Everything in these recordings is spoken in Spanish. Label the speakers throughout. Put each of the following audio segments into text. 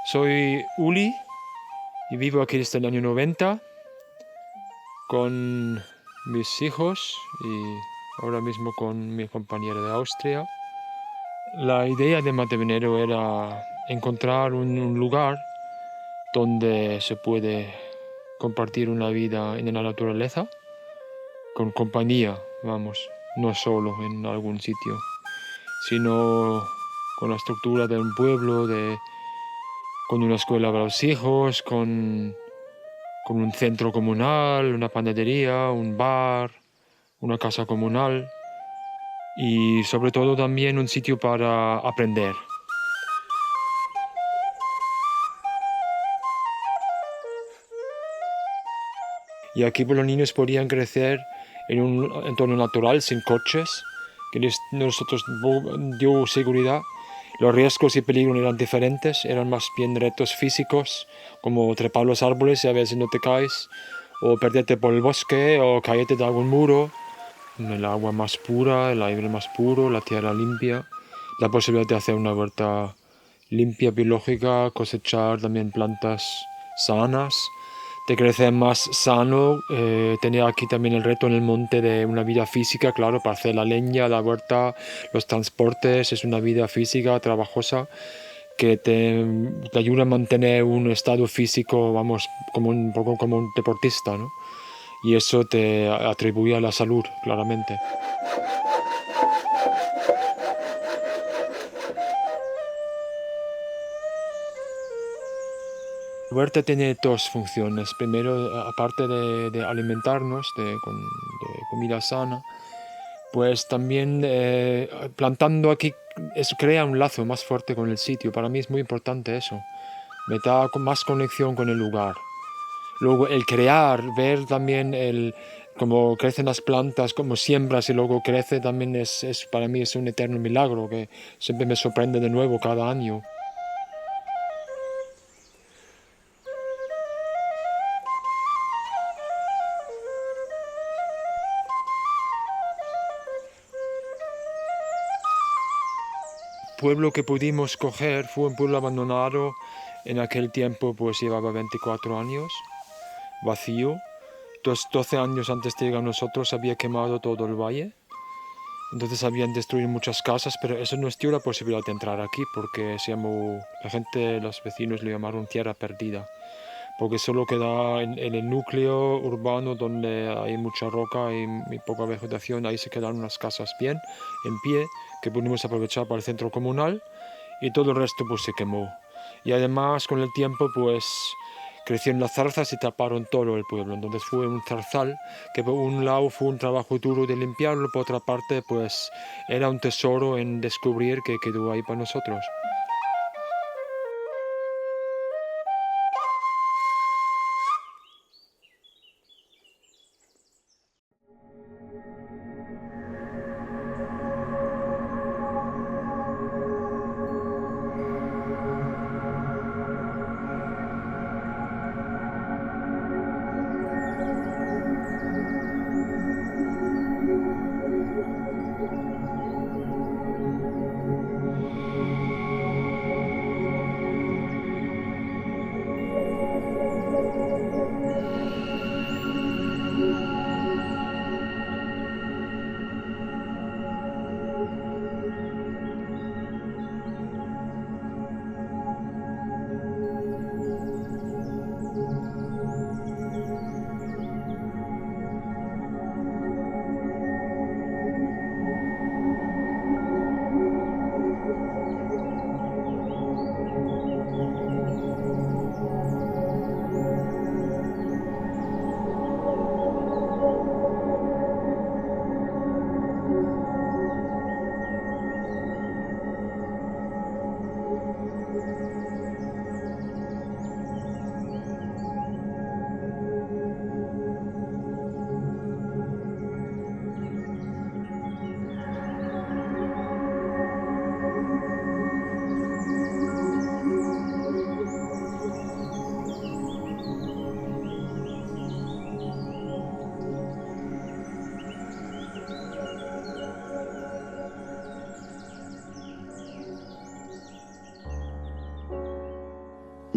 Speaker 1: Soy Uli y vivo aquí desde el año 90 con mis hijos y ahora mismo con mi compañera de Austria. La idea de Montevenero era encontrar un lugar donde se puede compartir una vida en la naturaleza, con compañía, vamos, no solo en algún sitio, sino con la estructura de un pueblo, con una escuela para los hijos, con un centro comunal, una panadería, un bar, una casa comunal y sobre todo también un sitio para aprender. Y aquí pues, los niños podían crecer en un entorno natural, sin coches, que nosotros dio seguridad. Los riesgos y peligros eran diferentes, eran más bien retos físicos, como trepar los árboles y a ver si no te caes, o perderte por el bosque, o caerte de algún muro. El agua más pura, el aire más puro, la tierra limpia, la posibilidad de hacer una huerta limpia, biológica, cosechar también plantas sanas, de crecer más sano. Tenía aquí también el reto en el monte de una vida física, claro, para hacer la leña, la huerta, los transportes, es una vida física, trabajosa, que te ayuda a mantener un estado físico, vamos, un poco como un deportista, ¿no? Y eso te atribuye a la salud, claramente. La huerta tiene dos funciones. Primero, aparte de alimentarnos de comida sana, pues también plantando aquí eso crea un lazo más fuerte con el sitio. Para mí es muy importante eso. Me da más conexión con el lugar. Luego el crear, ver también cómo crecen las plantas, cómo siembras y luego crece también para mí es un eterno milagro que siempre me sorprende de nuevo cada año. El pueblo que pudimos coger fue un pueblo abandonado. En aquel tiempo pues llevaba 24 años, vacío. 12 años antes de llegar a nosotros había quemado todo el valle. Entonces habían destruido muchas casas, pero eso nos dio la posibilidad de entrar aquí porque la gente, los vecinos lo llamaron tierra perdida. Porque solo queda en el núcleo urbano donde hay mucha roca y poca vegetación. Ahí se quedaron unas casas bien, en pie, que pudimos aprovechar para el centro comunal y todo el resto pues se quemó. Y además con el tiempo pues crecieron las zarzas y taparon todo el pueblo. Entonces fue un zarzal que por un lado fue un trabajo duro de limpiarlo, por otra parte pues era un tesoro en descubrir que quedó ahí para nosotros.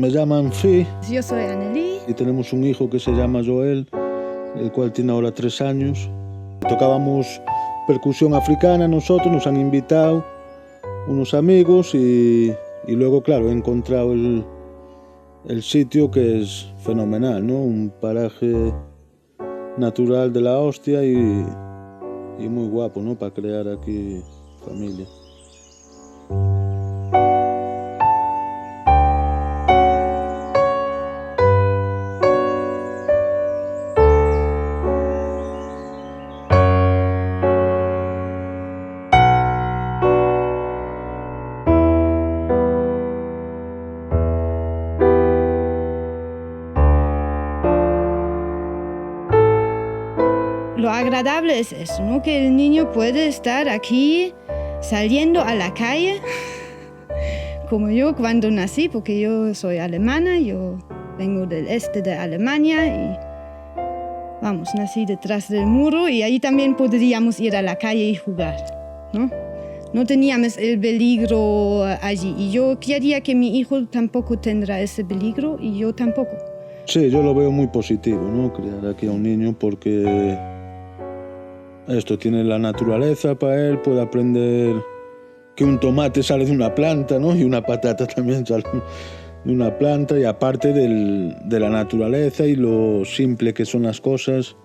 Speaker 2: Me llaman Fi.
Speaker 3: Yo soy Anneli.
Speaker 2: Y tenemos un hijo que se llama Joel, el cual tiene ahora 3 años. Tocábamos percusión africana nosotros, nos han invitado unos amigos y luego, claro, he encontrado el sitio que es fenomenal, ¿no? Un paraje natural de la hostia y muy guapo, ¿no? Para crear aquí familia.
Speaker 3: Lo agradable es eso, ¿no? Que el niño puede estar aquí saliendo a la calle, como yo cuando nací, porque yo soy alemana, yo vengo del este de Alemania y vamos, nací detrás del muro y ahí también podríamos ir a la calle y jugar, ¿no? No teníamos el peligro allí y yo quería que mi hijo tampoco tendrá ese peligro y yo tampoco.
Speaker 2: Sí, yo lo veo muy positivo, ¿no? Crear aquí a un niño porque esto tiene la naturaleza para él, puede aprender que un tomate sale de una planta, ¿no? Y una patata también sale de una planta y aparte de la naturaleza y lo simple que son las cosas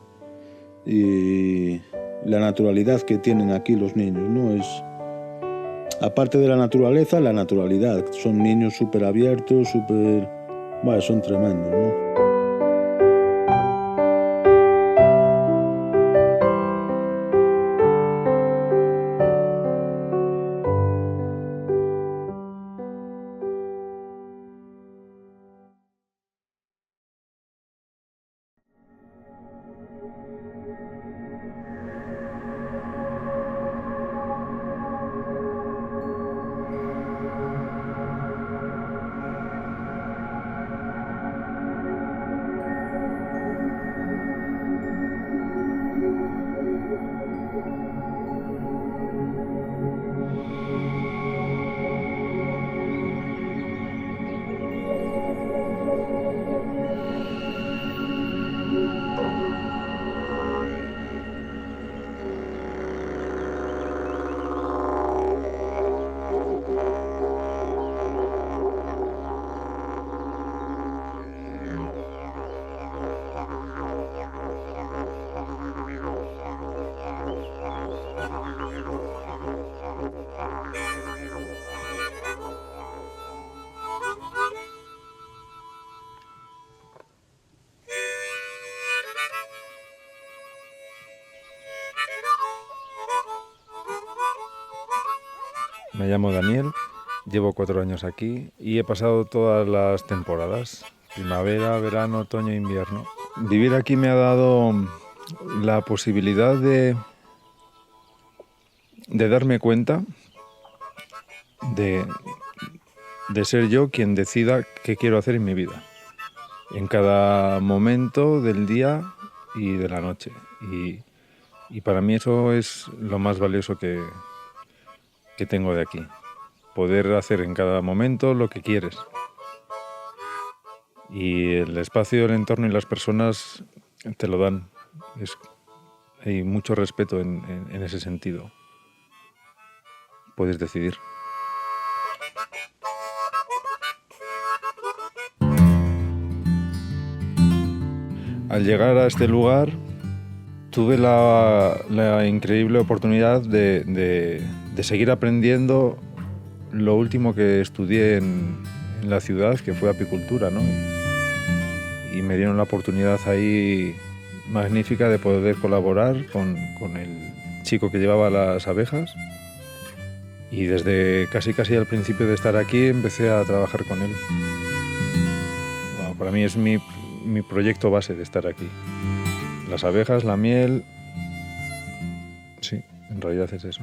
Speaker 2: y la naturalidad que tienen aquí los niños, ¿no? Es, aparte de la naturaleza, la naturalidad. Son niños súper abiertos, bueno, son tremendos, ¿no?
Speaker 4: Me llamo Daniel, llevo 4 años aquí y he pasado todas las temporadas, primavera, verano, otoño e invierno. Vivir aquí me ha dado la posibilidad de darme cuenta de ser yo quien decida qué quiero hacer en mi vida, en cada momento del día y de la noche. Y para mí eso es lo más valioso que tengo de aquí. Poder hacer en cada momento lo que quieres. Y el espacio, el entorno y las personas te lo dan. Hay mucho respeto en ese sentido. Puedes decidir. Al llegar a este lugar, tuve la increíble oportunidad de seguir aprendiendo lo último que estudié en la ciudad, que fue apicultura, ¿no? Y me dieron la oportunidad ahí magnífica de poder colaborar con el chico que llevaba las abejas. Y desde casi al principio de estar aquí empecé a trabajar con él. Bueno, para mí es mi proyecto base de estar aquí. Las abejas, la miel. Sí, en realidad es eso.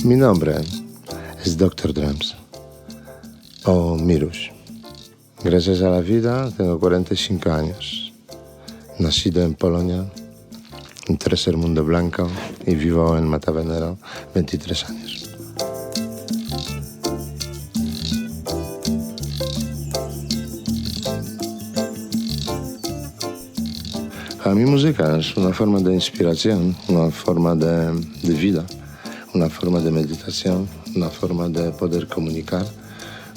Speaker 5: Mi nombre es Dr. Drums, o Mirusz. Gracias a la vida tengo 45 años. Nacido en Polonia, en tercer mundo blanco, y vivo en Matavenero 23 años. Para mí música es una forma de inspiración, una forma de vida, una forma de meditación, una forma de poder comunicar,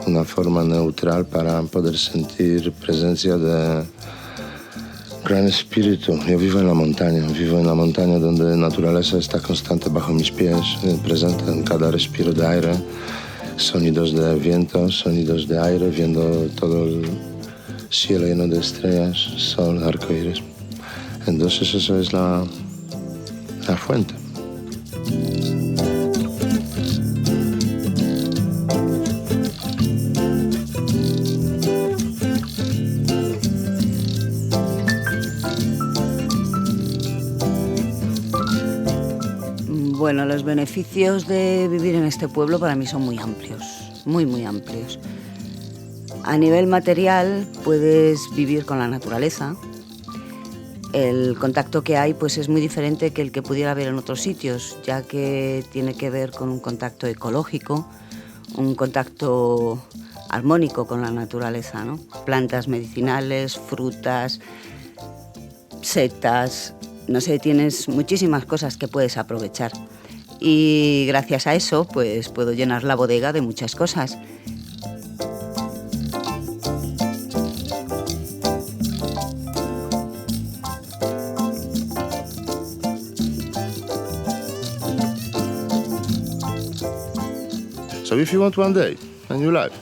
Speaker 5: una forma neutral para poder sentir presencia de gran espíritu. Yo vivo en la montaña donde la naturaleza está constante bajo mis pies, presente en cada respiro de aire, sonidos de viento, sonidos de aire, viendo todo el cielo lleno de estrellas, sol, arcoíris. Entonces eso es la fuente.
Speaker 6: Bueno, los beneficios de vivir en este pueblo para mí son muy amplios, muy amplios. A nivel material puedes vivir con la naturaleza. El contacto que hay pues es muy diferente que el que pudiera haber en otros sitios, ya que tiene que ver con un contacto ecológico, un contacto armónico con la naturaleza, ¿no? Plantas medicinales, frutas, setas, no sé, tienes muchísimas cosas que puedes aprovechar. Y gracias a eso pues puedo llenar la bodega de muchas cosas.
Speaker 5: So if you want one day and you live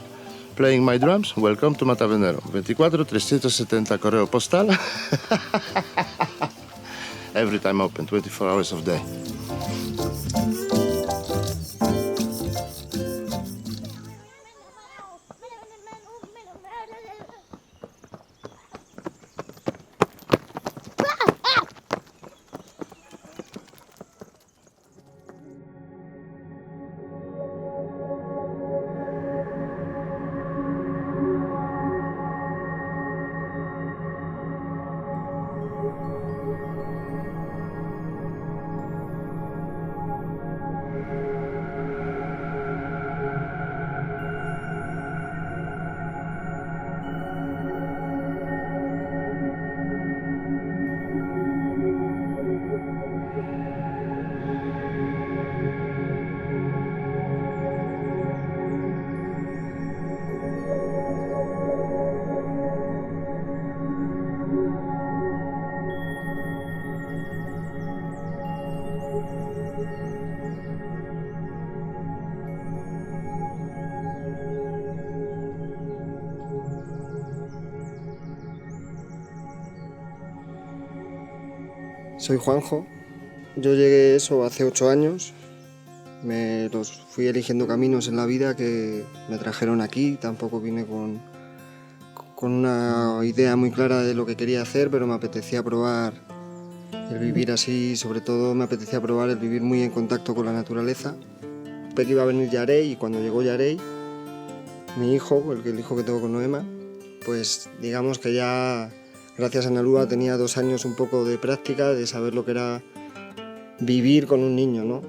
Speaker 5: playing my drums, welcome to Matavenero. 24 370 correo postal. Every time open, 24 hours of day.
Speaker 7: Soy Juanjo, yo llegué hace 8 años, me los fui eligiendo caminos en la vida que me trajeron aquí, tampoco vine con una idea muy clara de lo que quería hacer, pero me apetecía probar el vivir así, sobre todo me apetecía probar el vivir muy en contacto con la naturaleza. Supe que iba a venir Yarey y cuando llegó Yarey, mi hijo, el hijo que tengo con Noema, pues digamos que ya gracias a Nalúa tenía 2 años un poco de práctica, de saber lo que era vivir con un niño, ¿no?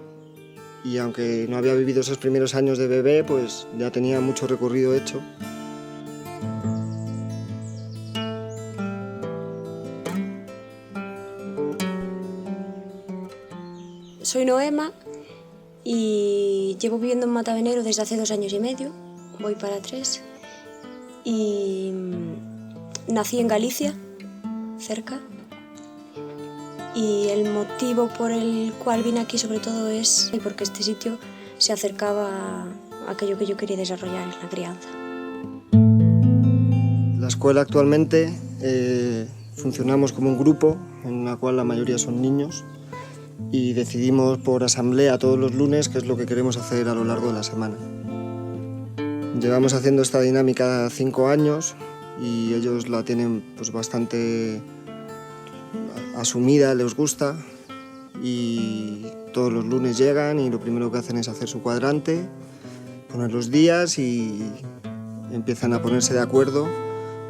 Speaker 7: Y aunque no había vivido esos primeros años de bebé, pues ya tenía mucho recorrido hecho.
Speaker 8: Soy Noema y llevo viviendo en Matavenero desde hace 2 años y medio, voy para 3, y nací en Galicia, cerca, y el motivo por el cual vine aquí sobre todo es porque este sitio se acercaba a aquello que yo quería desarrollar en la crianza.
Speaker 7: La escuela actualmente funcionamos como un grupo en la cual la mayoría son niños y decidimos por asamblea todos los lunes qué es lo que queremos hacer a lo largo de la semana. Llevamos haciendo esta dinámica 5 años y ellos la tienen pues bastante asumida, les gusta y todos los lunes llegan y lo primero que hacen es hacer su cuadrante, poner los días y empiezan a ponerse de acuerdo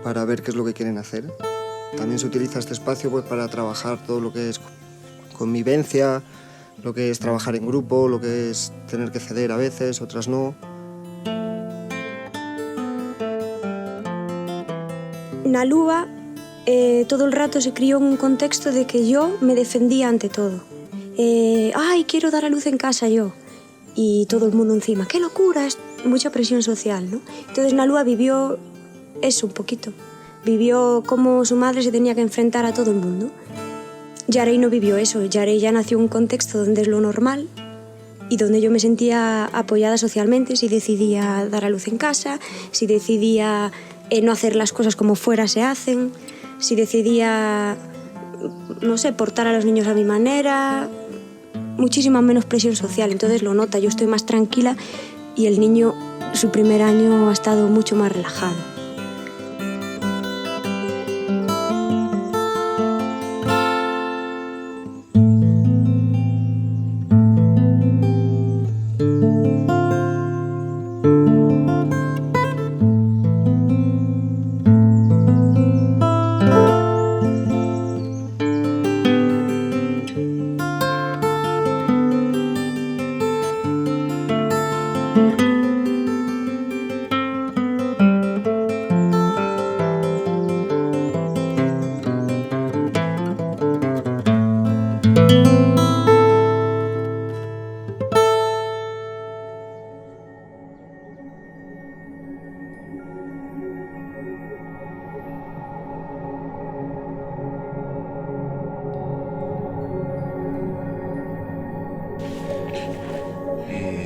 Speaker 7: para ver qué es lo que quieren hacer. También se utiliza este espacio pues, para trabajar todo lo que es convivencia, lo que es trabajar en grupo, lo que es tener que ceder a veces, otras no.
Speaker 8: Nalúa todo el rato se crió en un contexto de que yo me defendía ante todo. ¡Ay, quiero dar a luz en casa yo! Y todo el mundo encima. ¡Qué locura! Es mucha presión social, ¿no? Entonces Nalúa vivió eso un poquito. Vivió cómo su madre se tenía que enfrentar a todo el mundo. Yarey no vivió eso. Yarey ya nació en un contexto donde es lo normal y donde yo me sentía apoyada socialmente si decidía dar a luz en casa, si decidía no hacer las cosas como fuera se hacen, si decidía, no sé, portar a los niños a mi manera, muchísima menos presión social. Entonces lo nota, yo estoy más tranquila y el niño, su primer año ha estado mucho más relajado.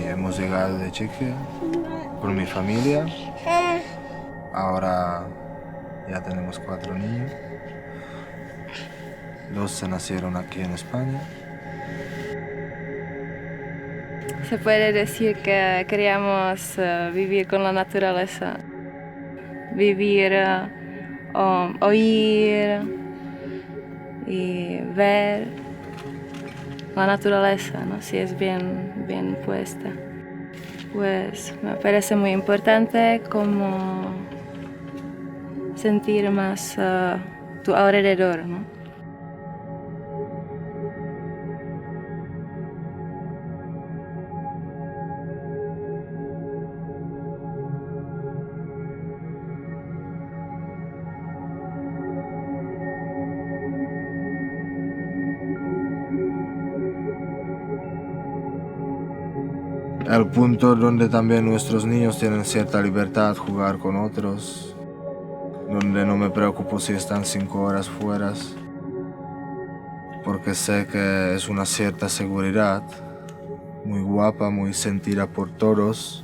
Speaker 9: Hemos llegado de Chequia por mi familia. Ahora ya tenemos 4 niños. 2 se nacieron aquí en España.
Speaker 10: Se puede decir que queríamos vivir con la naturaleza, vivir, oír y ver la naturaleza, ¿no? Si es bien puesta. Pues me parece muy importante como sentir más tu alrededor, ¿no?
Speaker 9: El punto donde también nuestros niños tienen cierta libertad, jugar con otros, donde no me preocupo si están 5 horas fuera, porque sé que es una cierta seguridad, muy guapa, muy sentida por todos.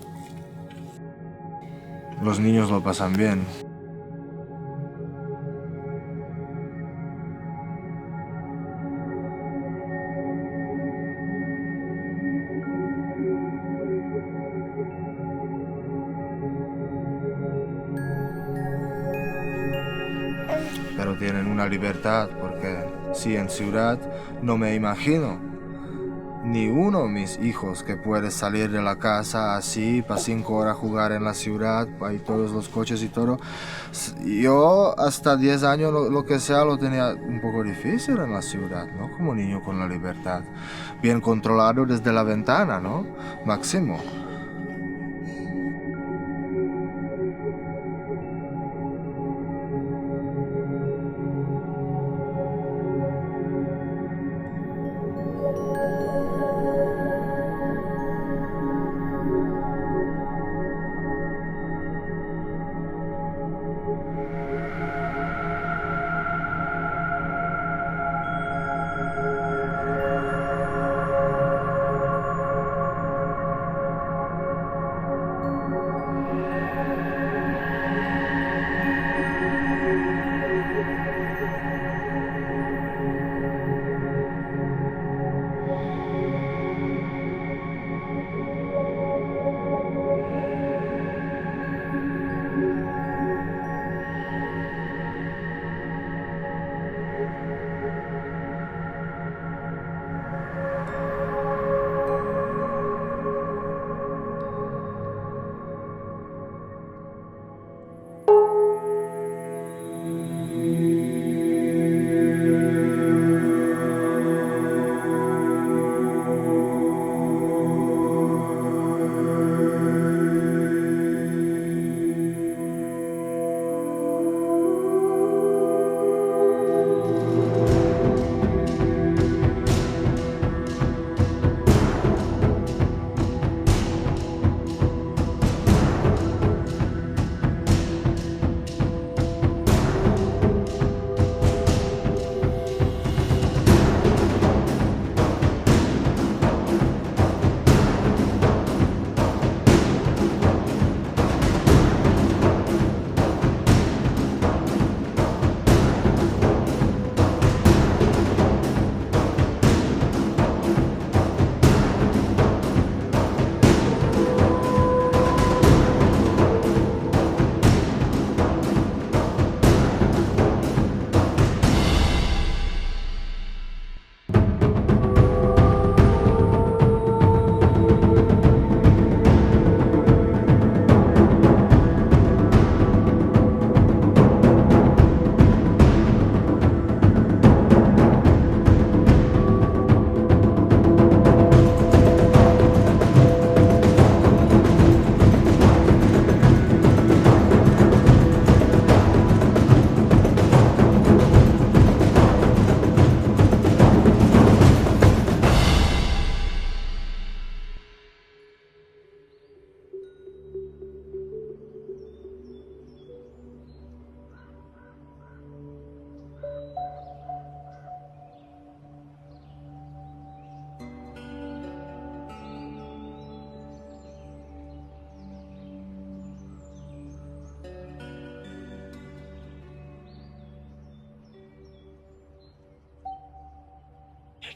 Speaker 9: Los niños lo pasan bien. Pero tienen una libertad, porque sí, en ciudad no me imagino ni uno de mis hijos que puede salir de la casa así para 5 horas jugar en la ciudad, hay todos los coches y todo. Yo hasta 10 años lo que sea lo tenía un poco difícil en la ciudad, ¿no? Como niño con la libertad, bien controlado desde la ventana, ¿no? Máximo.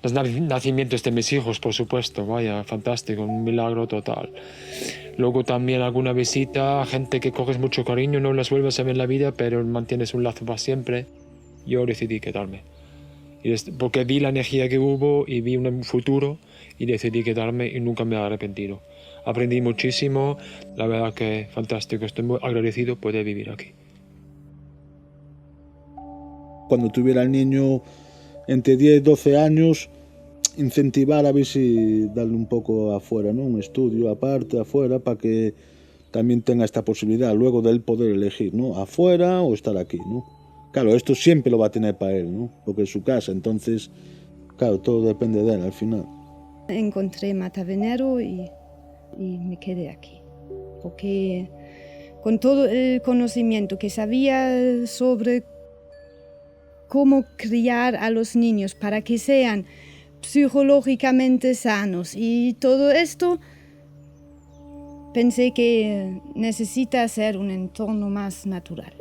Speaker 1: los nacimientos de mis hijos, por supuesto, vaya, fantástico, un milagro total. Luego también alguna visita a gente que coges mucho cariño, no las vuelves a ver en la vida, pero mantienes un lazo para siempre. Yo decidí quedarme. Porque vi la energía que hubo y vi un futuro y decidí quedarme y nunca me he arrepentido. Aprendí muchísimo, la verdad que fantástico, estoy muy agradecido por poder vivir aquí.
Speaker 2: Cuando tuviera el niño entre 10 y 12 años, incentivar a ver si darle un poco afuera, ¿no? Un estudio aparte, afuera, para que también tenga esta posibilidad luego de él poder elegir, ¿no? Afuera o estar aquí, ¿no? Claro, esto siempre lo va a tener para él, ¿no? Porque es su casa, entonces, claro, todo depende de él al final.
Speaker 3: Encontré Matavenero y me quedé aquí, porque con todo el conocimiento que sabía sobre cómo criar a los niños para que sean psicológicamente sanos y todo esto, pensé que necesita ser un entorno más natural.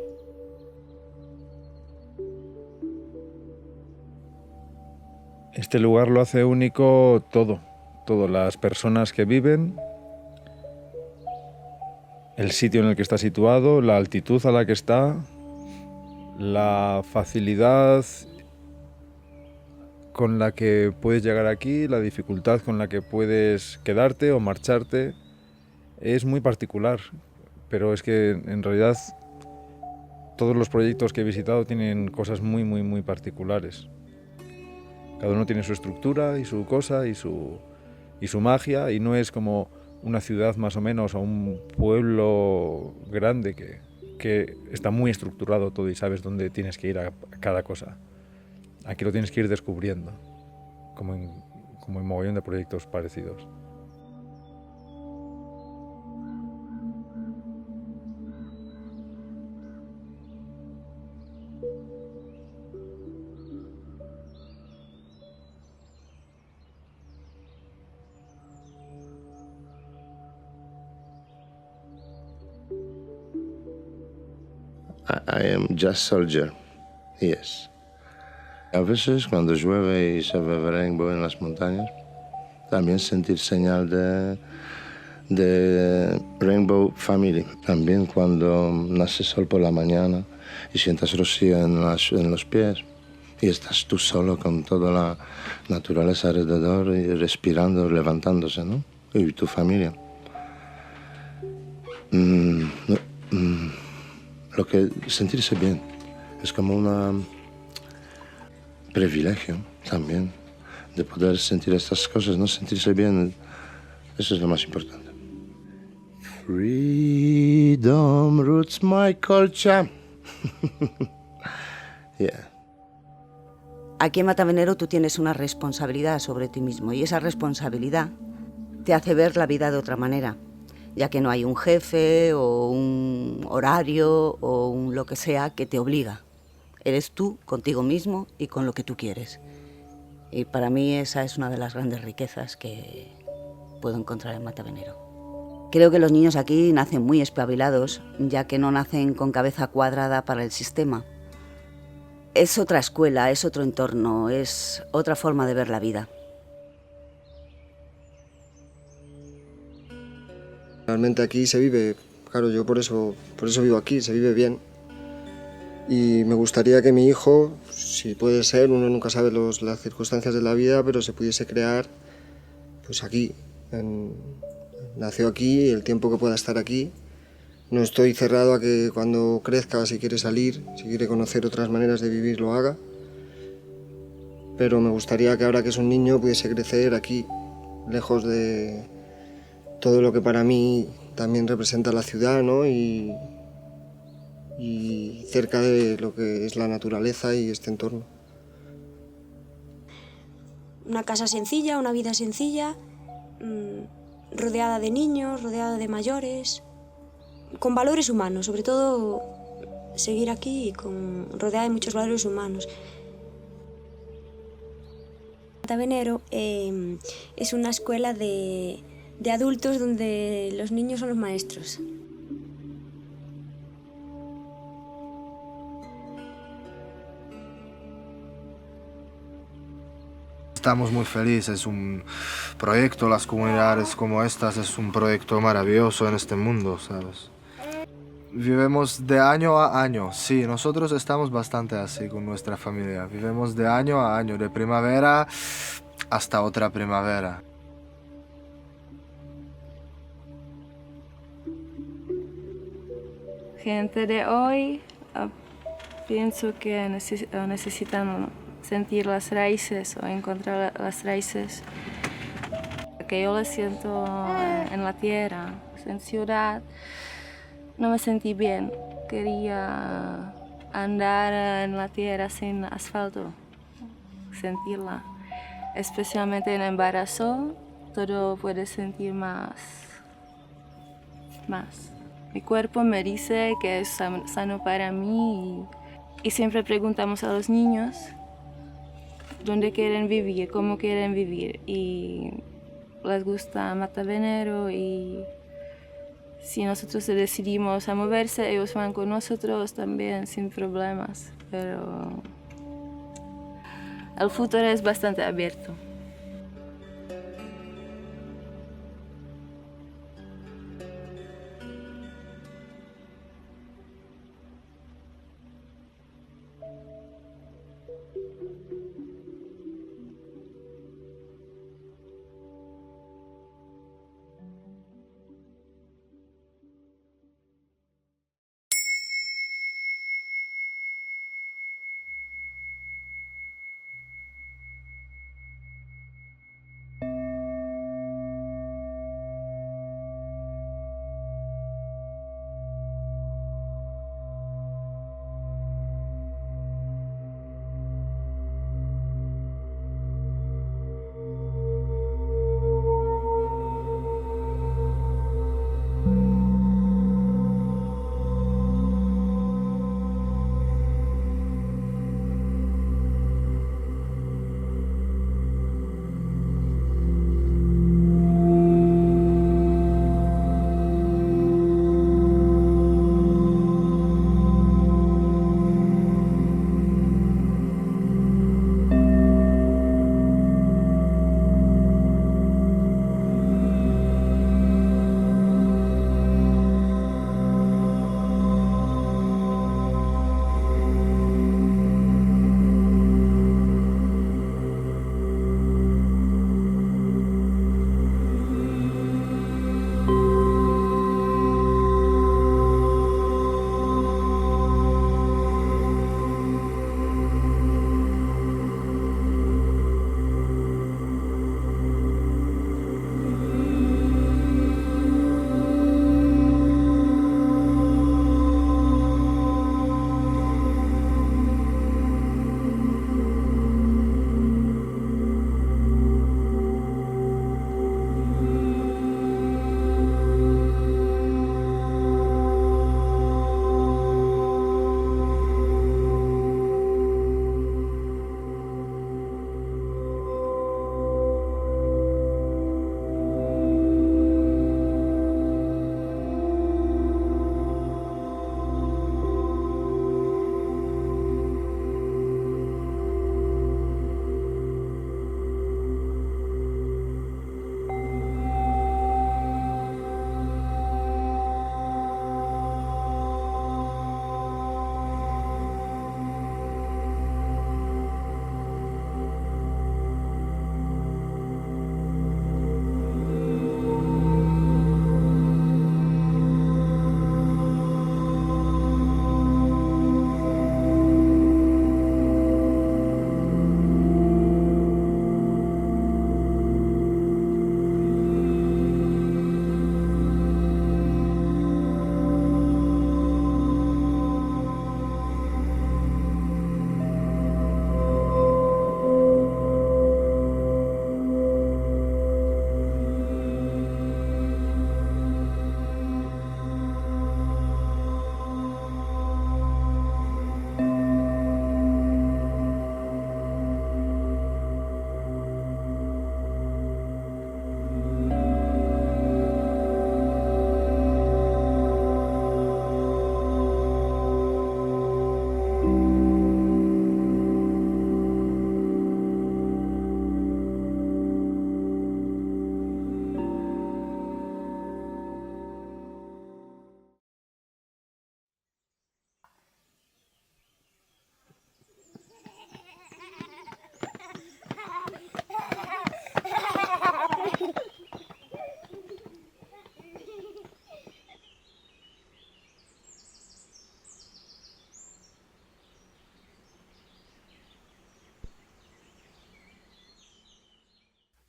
Speaker 4: Este lugar lo hace único todo, las personas que viven, el sitio en el que está situado, la altitud a la que está, la facilidad con la que puedes llegar aquí, la dificultad con la que puedes quedarte o marcharte, es muy particular, pero es que en realidad todos los proyectos que he visitado tienen cosas muy particulares. Cada uno tiene su estructura y su cosa y su magia, y no es como una ciudad más o menos o un pueblo grande que está muy estructurado todo y sabes dónde tienes que ir a cada cosa. Aquí lo tienes que ir descubriendo, como en mogollón de proyectos parecidos.
Speaker 5: I am just soldier, yes. A veces cuando llueve y se ve rainbow en las montañas, también sentir señal de Rainbow Family. También cuando nace sol por la mañana y sientas rocío en los pies y estás tú solo con toda la naturaleza alrededor y respirando, levantándose, ¿no? Y tu familia. Lo que sentirse bien es como un privilegio también de poder sentir estas cosas, no sentirse bien, eso es lo más importante. Freedom roots my culture. Yeah.
Speaker 6: Aquí en Matavenero tú tienes una responsabilidad sobre ti mismo y esa responsabilidad te hace ver la vida de otra manera, ya que no hay un jefe o un horario o un lo que sea que te obliga. Eres tú contigo mismo y con lo que tú quieres. Y para mí esa es una de las grandes riquezas que puedo encontrar en Matavenero. Creo que los niños aquí nacen muy espabilados, ya que no nacen con cabeza cuadrada para el sistema. Es otra escuela, es otro entorno, es otra forma de ver la vida.
Speaker 7: Realmente aquí se vive, claro, yo por eso vivo aquí, se vive bien. Y me gustaría que mi hijo, si puede ser, uno nunca sabe las circunstancias de la vida, pero se pudiese crear pues aquí. Nació aquí, el tiempo que pueda estar aquí. No estoy cerrado a que cuando crezca, si quiere salir, si quiere conocer otras maneras de vivir, lo haga. Pero me gustaría que ahora que es un niño pudiese crecer aquí, lejos de todo lo que para mí también representa la ciudad, ¿no? Y cerca de lo que es la naturaleza y este entorno.
Speaker 8: Una casa sencilla, una vida sencilla, rodeada de niños, rodeada de mayores, con valores humanos, sobre todo seguir aquí rodeada de muchos valores humanos. Matavenero es una escuela de adultos donde los niños son los maestros.
Speaker 9: estamos muy felices. Es un proyecto, las comunidades como estas, es un proyecto maravilloso en este mundo, ¿sabes? Vivimos de año a año, sí, nosotros estamos bastante así con nuestra familia. Vivimos de año a año, de primavera hasta otra primavera.
Speaker 10: Gente de hoy, pienso que necesitan sentir las raíces o encontrar las raíces que yo las siento en la tierra, en ciudad. No me sentí bien, quería andar en la tierra sin asfalto, sentirla. Especialmente en embarazo, todo puede sentir más. Mi cuerpo me dice que es sano para mí y siempre preguntamos a los niños dónde quieren vivir, cómo quieren vivir y les gusta Matavenero y si nosotros decidimos a moverse, ellos van con nosotros también sin problemas, pero el futuro es bastante abierto.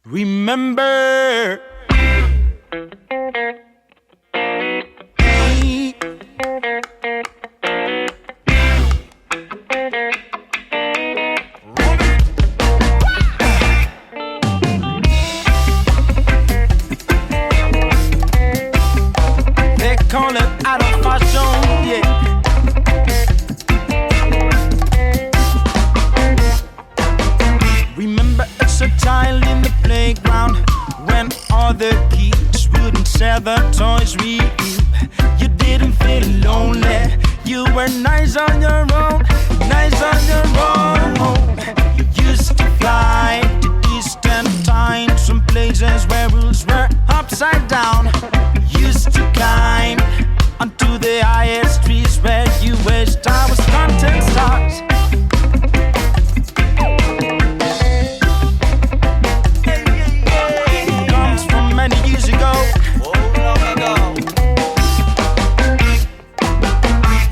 Speaker 11: Remember. They call it out of fashion, yeah. Remember as a child in the playground when all the kids wouldn't sell the toys we you. You didn't feel lonely. You were nice on your own, nice on your own. You used to fly to distant times, some places where rules were upside down. You used to climb onto the highest trees where you wished I was counting stars. Comes from many years ago.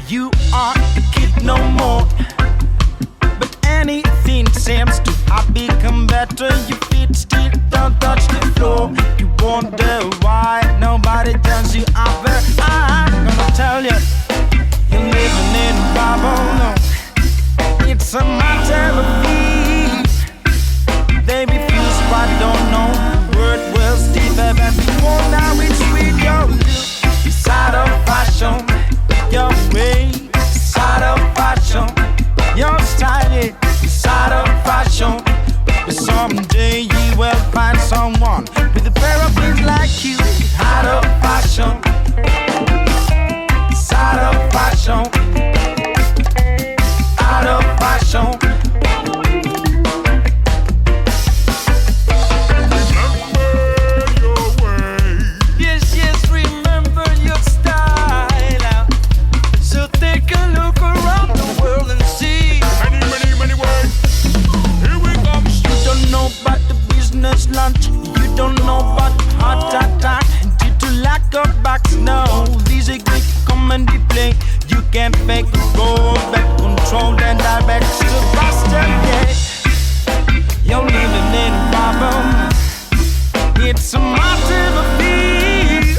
Speaker 11: You aren't a kid no more, but anything seems to have become better. Your feet still don't touch the floor. You wonder why nobody tells you out there. I'm gonna tell you, you're living in a bubble. No, it's a matter of ease. They refuse what I don't know. The word was deeper than before. Now it's with your look. It's out of fashion. Your way, it's out of fashion. Your style, it's out of fashion. But someday you will find someone with a pair of wings like you. Out of fashion. It's out of fashion. Out of fashion. Lunch. You don't know about heart attack due to lack of backs. No, these are great comedy play. You can't fake the road, but control and direct to faster. Yeah, you're living in a bubble. It's a matter of fear.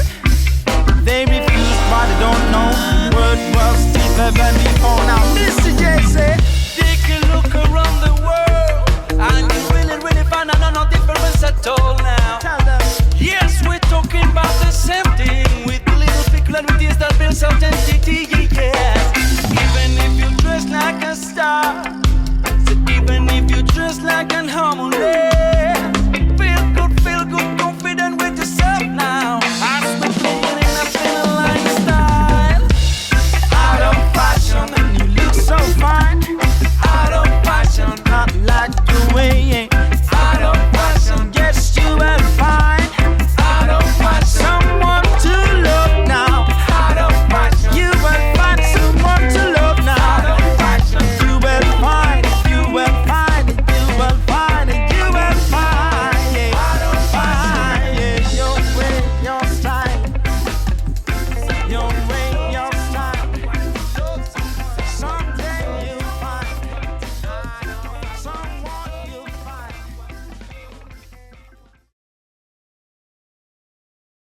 Speaker 11: They refuse, but they don't know. The word was deeper than before. Now, Mr. J said, take a look around the world, and you really find out no difference at all now. Yes, we're talking about the same thing with little peculiarities that builds identity. Yes, even if you dress like a star, so even if you dress like an harmony.